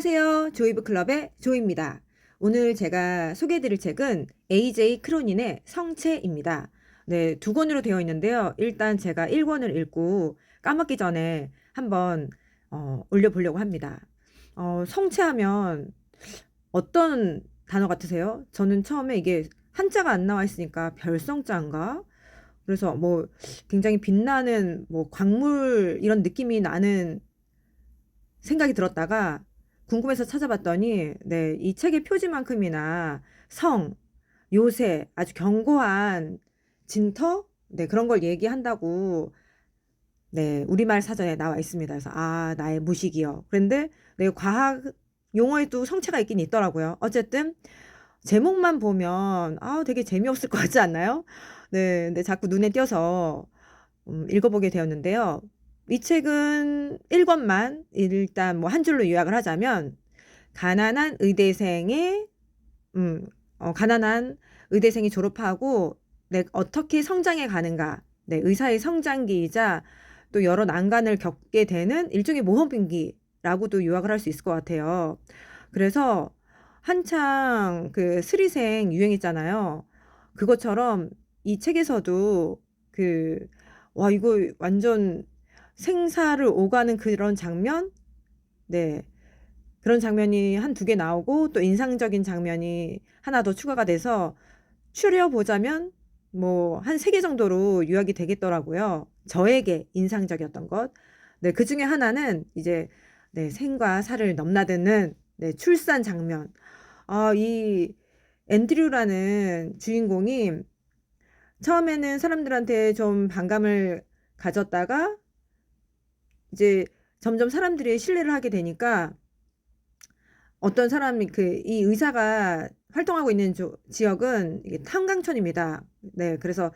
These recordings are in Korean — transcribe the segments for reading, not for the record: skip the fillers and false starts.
안녕하세요. 조이브클럽의 조입니다. 오늘 제가 소개해드릴 책은 AJ 크로닌의 성체입니다. 네, 두 권으로 되어 있는데요. 일단 제가 1권을 읽고 까먹기 전에 한번 올려보려고 합니다. 성체하면 어떤 단어 같으세요? 저는 처음에 이게 한자가 안 나와 있으니까 별성자인가? 그래서 뭐 굉장히 빛나는 뭐 광물 이런 느낌이 나는 생각이 들었다가 궁금해서 찾아봤더니 네, 이 책의 표지만큼이나 성, 요새 아주 견고한 진터 네, 그런 걸 얘기한다고 네, 우리말 사전에 나와 있습니다. 그래서 나의 무식이요. 그런데 네, 과학 용어에도 성체가 있긴 있더라고요. 어쨌든 제목만 보면 되게 재미없을 것 같지 않나요? 네, 근데 자꾸 눈에 띄어서 읽어보게 되었는데요. 이 책은 1권만 일단 뭐 한 줄로 요약을 하자면 가난한 의대생의 가난한 의대생이 졸업하고 네, 어떻게 성장해 가는가. 네, 의사의 성장기이자 또 여러 난관을 겪게 되는 일종의 모험빙기라고도 요약을 할 수 있을 것 같아요. 그래서 한창 그 스리생 유행했잖아요. 그것처럼 이 책에서도 와, 이거 완전 생사를 오가는 그런 장면? 네. 그런 장면이 한 두 개 나오고 또 인상적인 장면이 하나 더 추가가 돼서 추려보자면 뭐 한 세 개 정도로 요약이 되겠더라고요. 저에게 인상적이었던 것. 네, 그 중에 하나는 이제 네, 생과 사를 넘나드는 네, 출산 장면. 이 앤드류라는 주인공이 처음에는 사람들한테 좀 반감을 가졌다가 이제 점점 사람들이 신뢰를 하게 되니까 어떤 사람이 이 의사가 활동하고 있는 지역은 이게 탄광촌입니다. 네, 그래서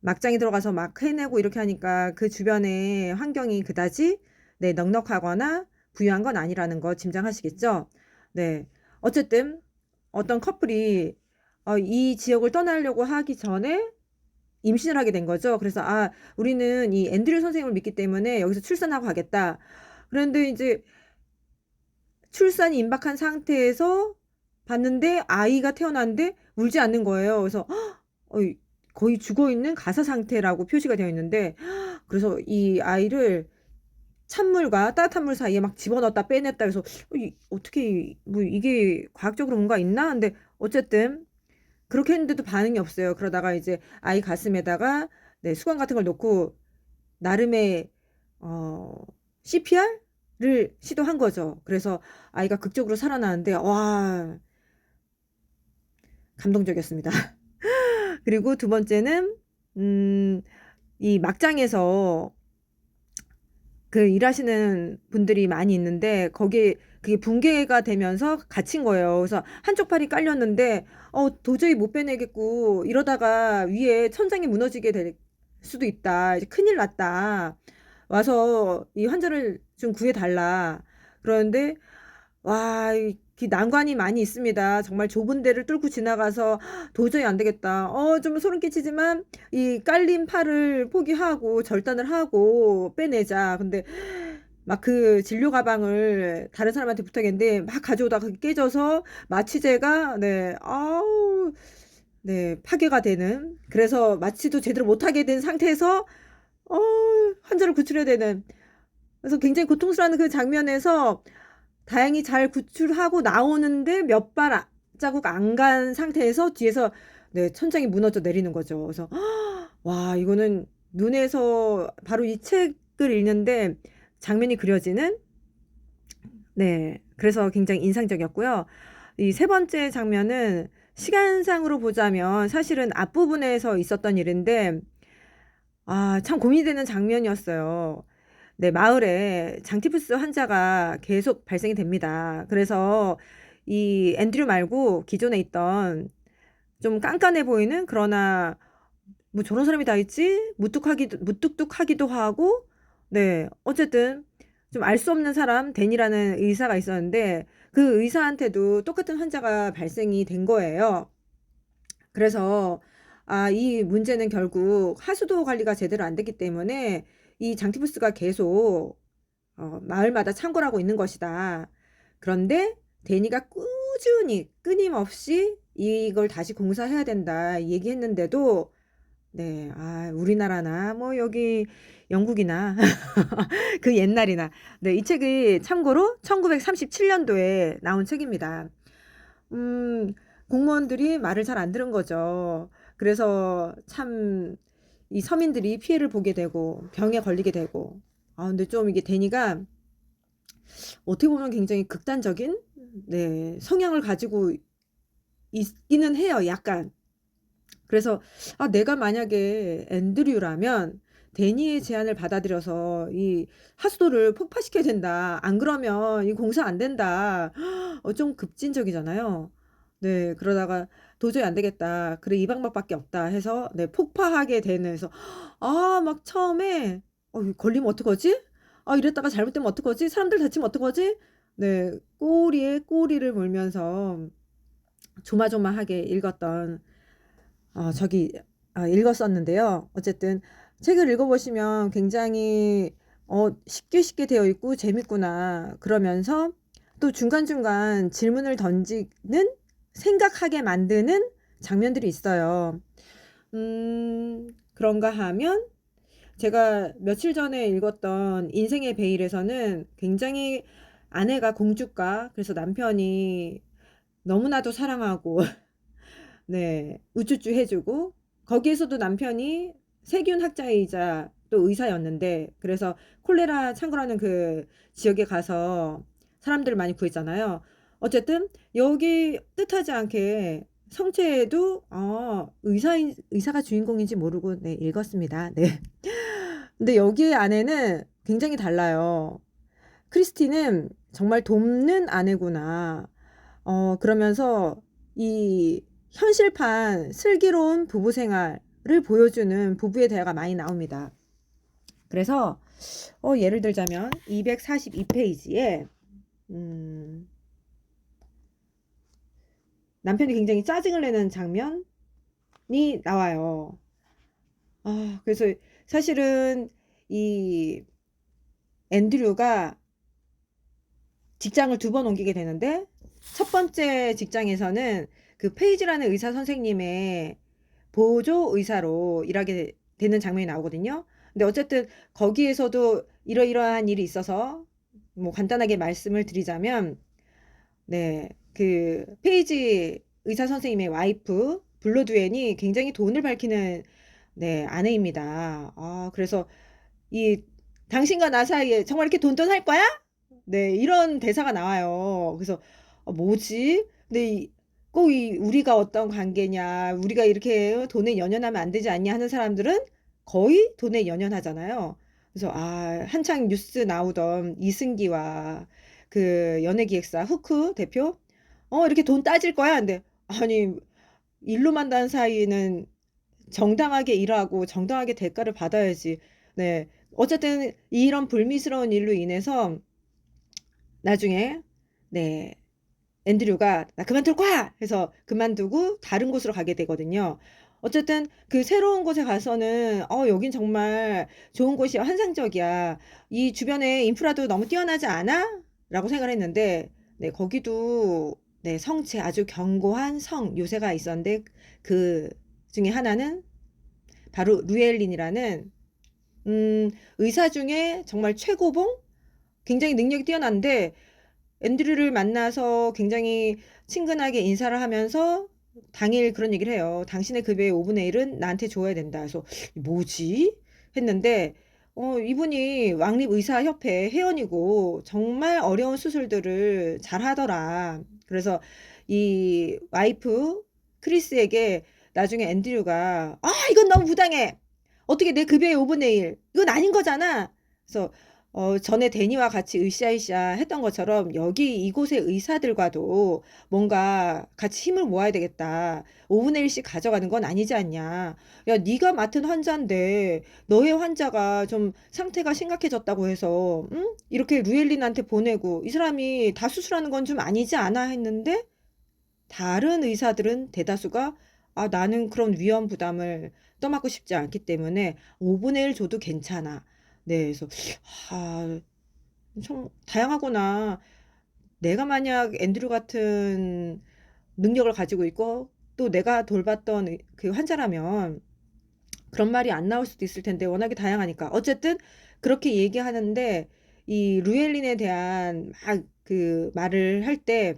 막장에 들어가서 막 해내고 이렇게 하니까 그 주변의 환경이 그다지 네, 넉넉하거나 부유한 건 아니라는 거 짐작하시겠죠? 네, 어쨌든 어떤 커플이 이 지역을 떠나려고 하기 전에 임신을 하게 된 거죠. 그래서 우리는 이 앤드류 선생님을 믿기 때문에 여기서 출산하고 가겠다. 그런데 이제 출산이 임박한 상태에서 봤는데 아이가 태어났는데 울지 않는 거예요. 그래서 거의 죽어 있는 가사 상태라고 표시가 되어 있는데 그래서 이 아이를 찬물과 따뜻한 물 사이에 막 집어넣었다 빼냈다 그래서 어떻게 뭐 이게 과학적으로 뭔가 있나? 근데 어쨌든 그렇게 했는데도 반응이 없어요. 그러다가 이제 아이 가슴에다가 네, 수건 같은 걸 놓고 나름의 CPR을 시도한 거죠. 그래서 아이가 극적으로 살아나는데 와, 감동적이었습니다. 그리고 두 번째는 이 막장에서 그 일하시는 분들이 많이 있는데 거기에 그게 붕괴가 되면서 갇힌 거예요. 그래서 한쪽 팔이 깔렸는데 도저히 못 빼내겠고 이러다가 위에 천장이 무너지게 될 수도 있다. 이제 큰일 났다. 와서 이 환자를 좀 구해달라. 그러는데 와, 난관이 많이 있습니다. 정말 좁은 데를 뚫고 지나가서 도저히 안 되겠다. 좀 소름 끼치지만 이 깔린 팔을 포기하고 절단을 하고 빼내자. 근데 막 그 진료 가방을 다른 사람한테 부탁했는데 막 가져오다가 그게 깨져서 마취제가 네, 네, 파괴가 되는. 그래서 마취도 제대로 못하게 된 상태에서 어, 환자를 구출해야 되는. 그래서 굉장히 고통스러운 그 장면에서 다행히 잘 구출하고 나오는데 몇 발자국 안 간 상태에서 뒤에서 네, 천장이 무너져 내리는 거죠. 그래서 와, 이거는 눈에서 바로 이 책을 읽는데 장면이 그려지는 네, 그래서 굉장히 인상적이었고요. 이 세 번째 장면은 시간상으로 보자면 사실은 앞부분에서 있었던 일인데 참 고민이 되는 장면이었어요. 네, 마을에 장티푸스 환자가 계속 발생이 됩니다. 그래서 이 앤드류 말고 기존에 있던 좀 깐깐해 보이는 그러나 뭐 저런 사람이 다 있지? 무뚝뚝하기도 하고 네, 어쨌든 좀 알 수 없는 사람 댄이라는 의사가 있었는데 그 의사한테도 똑같은 환자가 발생이 된 거예요. 그래서 이 문제는 결국 하수도 관리가 제대로 안 됐기 때문에 이 장티푸스가 계속 마을마다 창궐하고 있는 것이다. 그런데 데니가 꾸준히 끊임없이 이걸 다시 공사해야 된다 얘기했는데도 네, 우리나라나 뭐 여기 영국이나 그 옛날이나 네, 이 책이 참고로 1937년도에 나온 책입니다. 음, 공무원들이 말을 잘 안 들은 거죠. 그래서 참 이 서민들이 피해를 보게 되고 병에 걸리게 되고 근데 좀 이게 데니가 어떻게 보면 굉장히 극단적인 네, 성향을 가지고 있기는 해요. 약간. 그래서 내가 만약에 앤드류라면 데니의 제안을 받아들여서 이 하수도를 폭파시켜야 된다. 안 그러면 이 공사 안 된다. 좀 급진적이잖아요. 네, 그러다가 도저히 안 되겠다. 그래, 이 방법밖에 없다 해서 네, 폭파하게 되는 해서 막 처음에 이거 걸리면 어떡하지? 이랬다가 잘못되면 어떡하지? 사람들 다치면 어떡하지? 네, 꼬리에 꼬리를 물면서 조마조마하게 읽었던 저기 읽었었는데요. 어쨌든 책을 읽어보시면 굉장히 쉽게 쉽게 되어 있고 재밌구나. 그러면서 또 중간중간 질문을 던지는 생각하게 만드는 장면들이 있어요. 그런가 하면 제가 며칠 전에 읽었던 인생의 베일에서는 굉장히 아내가 공주가 그래서 남편이 너무나도 사랑하고 네, 우쭈쭈 해주고 거기에서도 남편이 세균 학자이자 또 의사였는데 그래서 콜레라 창궐하는 그 지역에 가서 사람들을 많이 구했잖아요. 어쨌든 여기 뜻하지 않게 성체에도 의사가 주인공인지 모르고 네, 읽었습니다. 네. 근데 여기의 아내는 굉장히 달라요. 크리스티는 정말 돕는 아내구나. 그러면서 이 현실판 슬기로운 부부 생활을 보여주는 부부의 대화가 많이 나옵니다. 그래서 예를 들자면 242페이지에 남편이 굉장히 짜증을 내는 장면이 나와요. 그래서 사실은 이 앤드류가 직장을 2번 옮기게 되는데 첫 번째 직장에서는 그 페이지라는 의사 선생님의 보조 의사로 일하게 되는 장면이 나오거든요. 근데 어쨌든 거기에서도 이러이러한 일이 있어서 뭐 간단하게 말씀을 드리자면 네, 그 페이지 의사 선생님의 와이프 블러드웬이 굉장히 돈을 밝히는 네, 아내입니다. 그래서 이 당신과 나 사이에 정말 이렇게 돈돈할 거야? 네, 이런 대사가 나와요. 그래서 뭐지? 근데 꼭 우리가 어떤 관계냐, 우리가 이렇게 돈에 연연하면 안 되지 않냐 하는 사람들은 거의 돈에 연연하잖아요. 그래서 한창 뉴스 나오던 이승기와 그 연예기획사 후크 대표, 이렇게 돈 따질 거야? 근데 아니 일로만 단 사이는 정당하게 일하고 정당하게 대가를 받아야지. 네. 어쨌든 이런 불미스러운 일로 인해서 나중에 네. 앤드류가 나 그만둘 거야 해서 그만두고 다른 곳으로 가게 되거든요. 어쨌든 그 새로운 곳에 가서는 여긴 정말 좋은 곳이야. 환상적이야. 이 주변에 인프라도 너무 뛰어나지 않아? 라고 생각을 했는데 네, 거기도 네, 성체 아주 견고한 성 요새가 있었는데 그 중에 하나는 바로 루엘린이라는 의사 중에 정말 최고봉 굉장히 능력이 뛰어난데 앤드류를 만나서 굉장히 친근하게 인사를 하면서 당일 그런 얘기를 해요. 당신의 급여의 5분의 1은 나한테 줘야 된다. 그래서 뭐지? 했는데 이분이 왕립의사협회 회원이고 정말 어려운 수술들을 잘 하더라. 그래서 이 와이프 크리스에게 나중에 앤드류가 이건 너무 부당해. 어떻게 내 급여의 5분의 1. 이건 아닌 거잖아. 그래서 전에 데니와 같이 으쌰으쌰 했던 것처럼 여기 이곳의 의사들과도 뭔가 같이 힘을 모아야 되겠다. 5분의 1씩 가져가는 건 아니지 않냐. 야, 네가 맡은 환자인데 너의 환자가 좀 상태가 심각해졌다고 해서 이렇게 루엘린한테 보내고 이 사람이 다 수술하는 건 좀 아니지 않아 했는데 다른 의사들은 대다수가 나는 그런 위험 부담을 떠맡고 싶지 않기 때문에 5분의 1 줘도 괜찮아. 네, 그래서 참 다양하구나. 내가 만약 앤드류 같은 능력을 가지고 있고 또 내가 돌봤던 그 환자라면 그런 말이 안 나올 수도 있을 텐데 워낙에 다양하니까. 어쨌든 그렇게 얘기하는데 이 루엘린에 대한 막 그 말을 할 때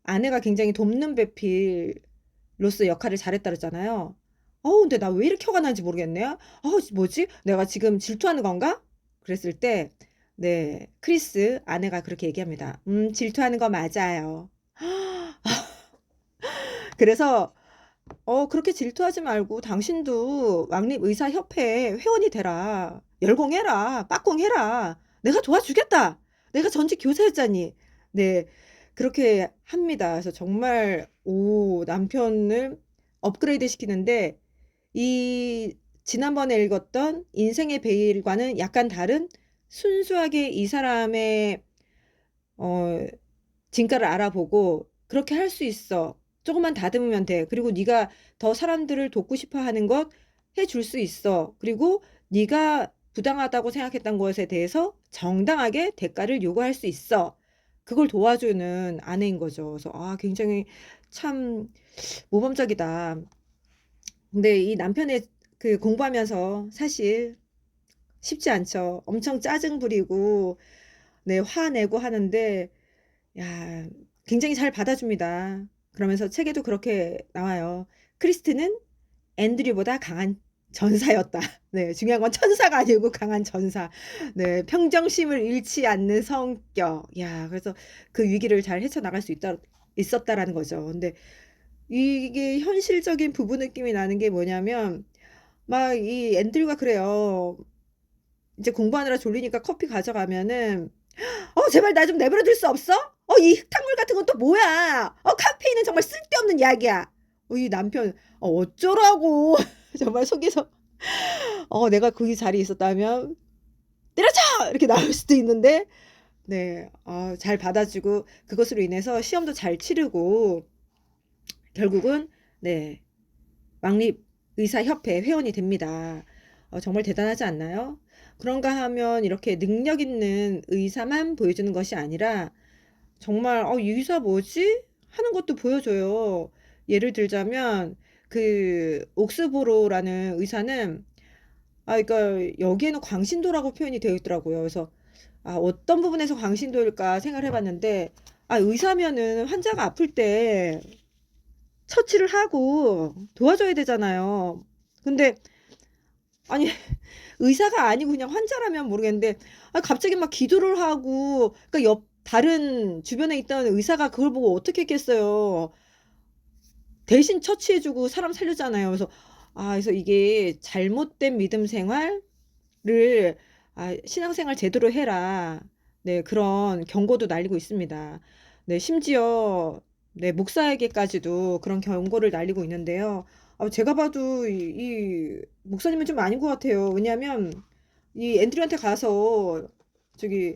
아내가 굉장히 돕는 배필로서 역할을 잘했다 그랬잖아요. 근데 나 왜 이렇게 화가 나는지 모르겠네요. 뭐지? 내가 지금 질투하는 건가? 그랬을 때, 네, 크리스 아내가 그렇게 얘기합니다. 질투하는 거 맞아요. 그래서 그렇게 질투하지 말고 당신도 왕립의사협회 회원이 되라. 열공해라. 빡공해라. 내가 도와주겠다. 내가 전직 교사였잖니. 네, 그렇게 합니다. 그래서 정말 남편을 업그레이드 시키는데 이 지난번에 읽었던 인생의 베일과는 약간 다른 순수하게 이 사람의 어, 진가를 알아보고 그렇게 할 수 있어. 조금만 다듬으면 돼. 그리고 네가 더 사람들을 돕고 싶어 하는 것 해줄 수 있어. 그리고 네가 부당하다고 생각했던 것에 대해서 정당하게 대가를 요구할 수 있어. 그걸 도와주는 아내인 거죠. 그래서 굉장히 참 모범적이다. 근데 이 남편의 그 공부하면서 사실 쉽지 않죠. 엄청 짜증 부리고 네, 화내고 하는데 야, 굉장히 잘 받아줍니다. 그러면서 책에도 그렇게 나와요. 크리스트는 앤드류보다 강한 전사였다. 네, 중요한 건 천사가 아니고 강한 전사. 네, 평정심을 잃지 않는 성격. 야, 그래서 그 위기를 잘 헤쳐나갈 수 있었다라는 거죠. 근데 이게 현실적인 부부 느낌이 나는 게 뭐냐면, 막 이 앤드류가 그래요. 이제 공부하느라 졸리니까 커피 가져가면은 제발 나 좀 내버려 둘 수 없어? 이 흙탕물 같은 건 또 뭐야? 카페인은 정말 쓸데없는 약이야. 이 남편, 어쩌라고. 정말 속에서, 내가 그 자리에 있었다면, 때려쳐! 이렇게 나올 수도 있는데, 네, 잘 받아주고, 그것으로 인해서 시험도 잘 치르고, 결국은, 네, 왕립의사협회 회원이 됩니다. 정말 대단하지 않나요? 그런가 하면 이렇게 능력 있는 의사만 보여주는 것이 아니라 정말 이 의사 뭐지? 하는 것도 보여줘요. 예를 들자면 그 옥스보로라는 의사는 그러니까 여기에는 광신도라고 표현이 되어 있더라고요. 그래서 어떤 부분에서 광신도일까 생각을 해봤는데 의사면은 환자가 아플 때 처치를 하고 도와줘야 되잖아요. 근데 아니 의사가 아니고 그냥 환자라면 모르겠는데 갑자기 막 기도를 하고 그러니까 옆 다른 주변에 있던 의사가 그걸 보고 어떻게 했겠어요. 대신 처치해주고 사람 살렸잖아요. 그래서 이게 잘못된 믿음 생활을 신앙생활 제대로 해라. 네, 그런 경고도 날리고 있습니다. 네, 심지어 네, 목사에게까지도 그런 경고를 날리고 있는데요. 제가 봐도 이 목사님은 좀 아닌 것 같아요. 왜냐하면 이 앤드류한테 가서 저기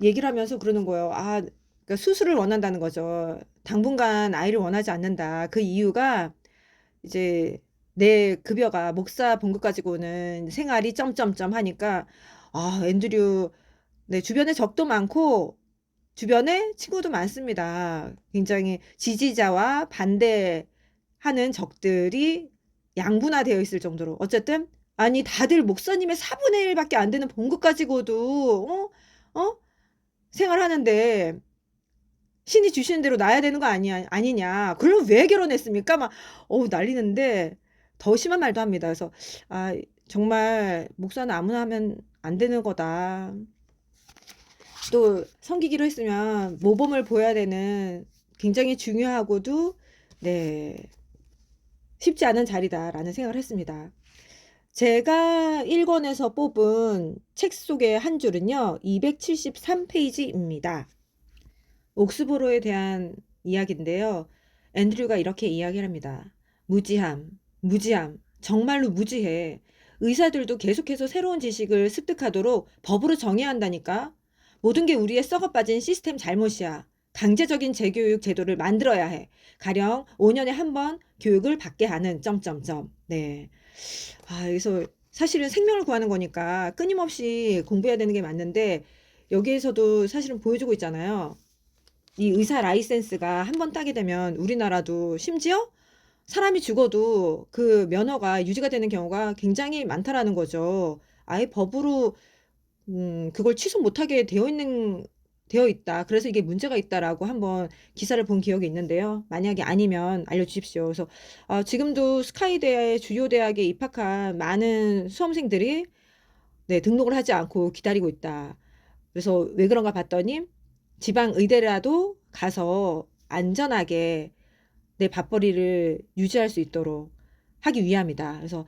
얘기를 하면서 그러는 거예요. 그러니까 수술을 원한다는 거죠. 당분간 아이를 원하지 않는다. 그 이유가 이제 내 급여가 목사 봉급 가지고는 생활이 점점점 하니까 앤드류 네, 주변에 적도 많고 주변에 친구도 많습니다. 굉장히 지지자와 반대하는 적들이 양분화되어 있을 정도로. 어쨌든, 아니, 다들 목사님의 4분의 1밖에 안 되는 봉급 가지고도, 생활하는데, 신이 주시는 대로 나야 되는 거 아니냐. 그럼 왜 결혼했습니까? 막, 난리는데, 더 심한 말도 합니다. 그래서, 정말, 목사는 아무나 하면 안 되는 거다. 또 섬기기로 했으면 모범을 보여야 되는 굉장히 중요하고도 네, 쉽지 않은 자리다라는 생각을 했습니다. 제가 1권에서 뽑은 책 속의 한 줄은요. 273페이지입니다. 옥스보로에 대한 이야기인데요. 앤드류가 이렇게 이야기를 합니다. 무지함, 정말로 무지해. 의사들도 계속해서 새로운 지식을 습득하도록 법으로 정해야 한다니까. 모든 게 우리의 썩어빠진 시스템 잘못이야. 강제적인 재교육 제도를 만들어야 해. 가령 5년에 한 번 교육을 받게 하는 점점점. 네. 그래서 사실은 생명을 구하는 거니까 끊임없이 공부해야 되는 게 맞는데 여기에서도 사실은 보여주고 있잖아요. 이 의사 라이센스가 한 번 따게 되면 우리나라도 심지어 사람이 죽어도 그 면허가 유지가 되는 경우가 굉장히 많다라는 거죠. 아예 법으로 그걸 취소 못하게 되어 있다. 그래서 이게 문제가 있다라고 한번 기사를 본 기억이 있는데요. 만약에 아니면 알려주십시오. 그래서 지금도 스카이대의 주요 대학에 입학한 많은 수험생들이 네, 등록을 하지 않고 기다리고 있다. 그래서 왜 그런가 봤더니 지방 의대라도 가서 안전하게 내 밥벌이를 유지할 수 있도록 하기 위함이다. 그래서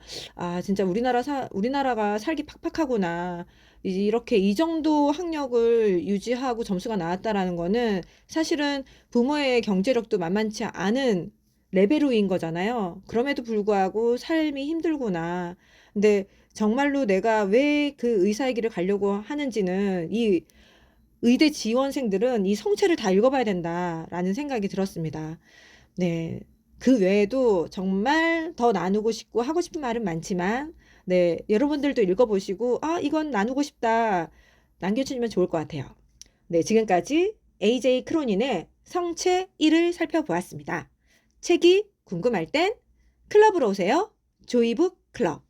진짜 우리나라가 살기 팍팍하구나. 이렇게 이 정도 학력을 유지하고 점수가 나왔다라는 거는 사실은 부모의 경제력도 만만치 않은 레벨인 거잖아요. 그럼에도 불구하고 삶이 힘들구나. 근데 정말로 내가 왜 그 의사의 길을 가려고 하는지는 이 의대 지원생들은 이 성체를 다 읽어봐야 된다라는 생각이 들었습니다. 네. 그 외에도 정말 더 나누고 싶고 하고 싶은 말은 많지만, 네. 여러분들도 읽어보시고, 이건 나누고 싶다. 남겨주시면 좋을 것 같아요. 네. 지금까지 AJ 크로닌의 성체 1을 살펴보았습니다. 책이 궁금할 땐 클럽으로 오세요. 조이북 클럽.